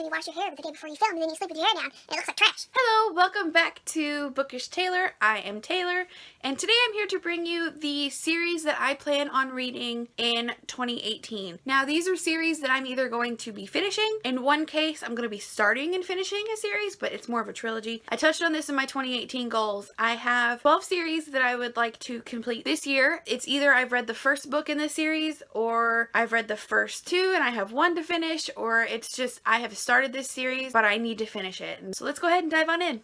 you wash your hair the day before you film, and then you sleep with your hair down, and it looks like trash. Hello, welcome back to Bookish.Taylor. I am Taylor, and today I'm here to bring you the series that I plan on reading in 2018. Now, these are series that I'm either going to be finishing. In one case, I'm going to be starting and finishing a series, but it's more of a trilogy. I touched on this in my 2018 goals. I have 12 series that I would like to complete this year. It's either I've read the first book in this series, or I've read the first two and I have one to finish, or it's just I have started this series, but I need to finish it. And so let's go ahead and dive on in.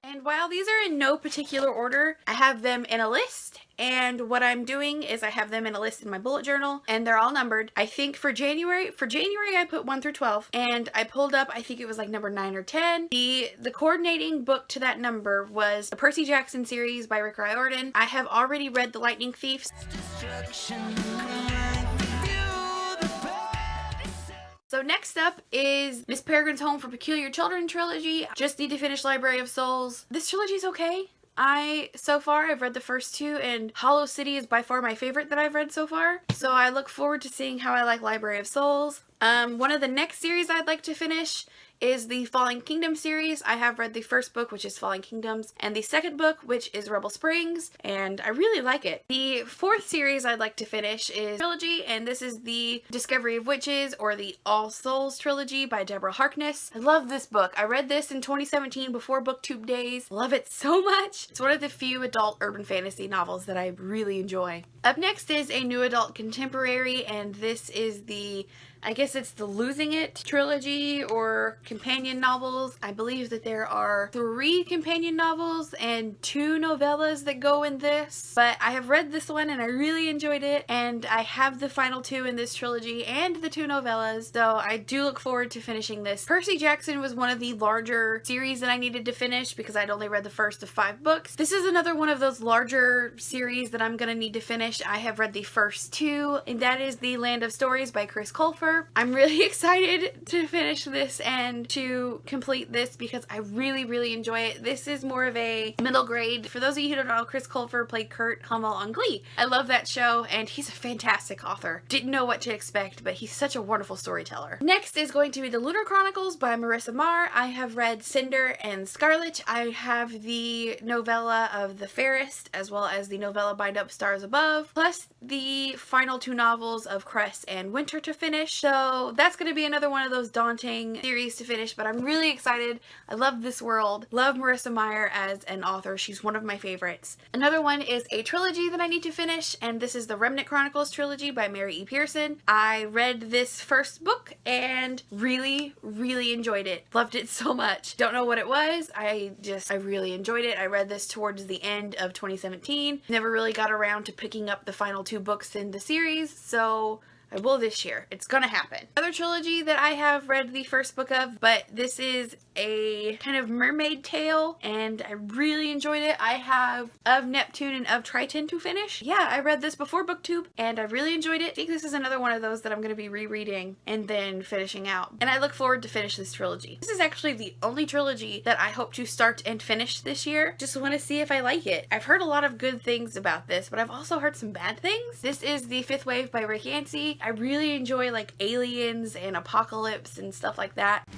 And while these are in no particular order, I have them in a list. And what I'm doing is I have them in a list in my bullet journal, and they're all numbered. I think for January I put 1 through 12, and I pulled up, I think it was like number 9 or 10. The coordinating book to that number was the Percy Jackson series by Rick Riordan. I have already read The Lightning Thief. So next up is Miss Peregrine's Home for Peculiar Children trilogy. Just need to finish Library of Souls. This trilogy's okay. So far I've read the first two, and Hollow City is by far my favorite that I've read so far. So I look forward to seeing how I like Library of Souls. One of the next series I'd like to finish is the Falling Kingdom series. I have read the first book, which is Falling Kingdoms, and the second book, which is Rebel Springs, and I really like it. The fourth series I'd like to finish is trilogy, and this is the Discovery of Witches, or the All Souls trilogy by Deborah Harkness. I love this book. I read this in 2017 before BookTube days. Love it so much. It's one of the few adult urban fantasy novels that I really enjoy. Up next is a new adult contemporary, and this is I guess it's the Losing It trilogy or companion novels. I believe that there are 3 companion novels and 2 novellas that go in this, but I have read this one and I really enjoyed it, and I have the final 2 in this trilogy and the 2 novellas, so I do look forward to finishing this. Percy Jackson was one of the larger series that I needed to finish because I'd only read the first of 5 books. This is another one of those larger series that I'm gonna need to finish. I have read the first 2, and that is The Land of Stories by Chris Colfer. I'm really excited to finish this and to complete this because I really enjoy it. This is more of a middle grade. For those of you who don't know, Chris Colfer played Kurt Hummel on Glee. I love that show, and he's a fantastic author. Didn't know what to expect, but he's such a wonderful storyteller. Next is going to be The Lunar Chronicles by Marissa Marr. I have read Cinder and Scarlet. I have the novella of The Fairest, as well as the novella Bind Up Stars Above, plus the final 2 novels of Cress and Winter to finish. So that's going to be another one of those daunting series to finish, but I'm really excited. I love this world. Love Marissa Meyer as an author. She's one of my favorites. Another one is a trilogy that I need to finish, and this is the Remnant Chronicles trilogy by Mary E. Pearson. I read this first book and really enjoyed it. Loved it so much. Don't know what it was. I really enjoyed it. I read this towards the end of 2017. Never really got around to picking up the final 2 books in the series, so I will this year. It's gonna happen. Another trilogy that I have read the first book of, but this is a kind of mermaid tale, and I really enjoyed it. I have Of Neptune and Of Triton to finish. Yeah, I read this before BookTube, and I really enjoyed it. I think this is another one of those that I'm gonna be rereading and then finishing out, and I look forward to finish this trilogy. This is actually the only trilogy that I hope to start and finish this year. Just want to see if I like it. I've heard a lot of good things about this, but I've also heard some bad things. This is The Fifth Wave by Rick Yancey. I really enjoy like aliens and apocalypse and stuff like that.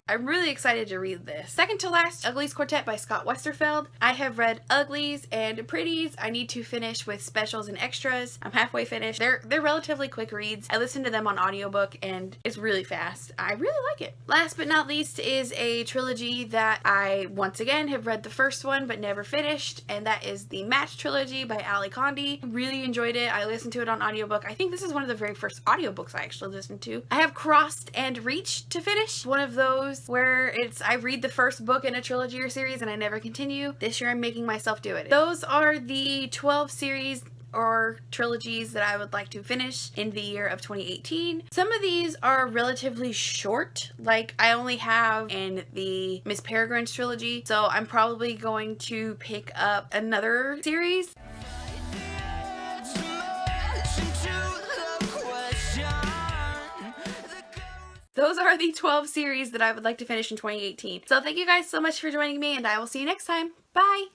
I'm really excited to read this. Second to last, Uglies Quartet by Scott Westerfeld. I have read Uglies and Pretties. I need to finish with specials and extras. I'm halfway finished. They're relatively quick reads. I listened to them on audiobook and it's really fast. I really like it. Last but not least is a trilogy that I once again have read the first one but never finished, and that is the Match trilogy by Ali Condi. Really enjoyed it. I listened to it on audiobook. I think this is one of the very first audiobooks I actually listened to. I have Crossed and Reach to finish. One of those where I read the first book in a trilogy or series and I never continue. This year I'm making myself do it. Those are the 12 series or trilogies that I would like to finish in the year of 2018. Some of these are relatively short, like I only have in the Miss Peregrine's trilogy, so I'm probably going to pick up another series. Those are the 12 series that I would like to finish in 2018. So thank you guys so much for joining me, and I will see you next time. Bye!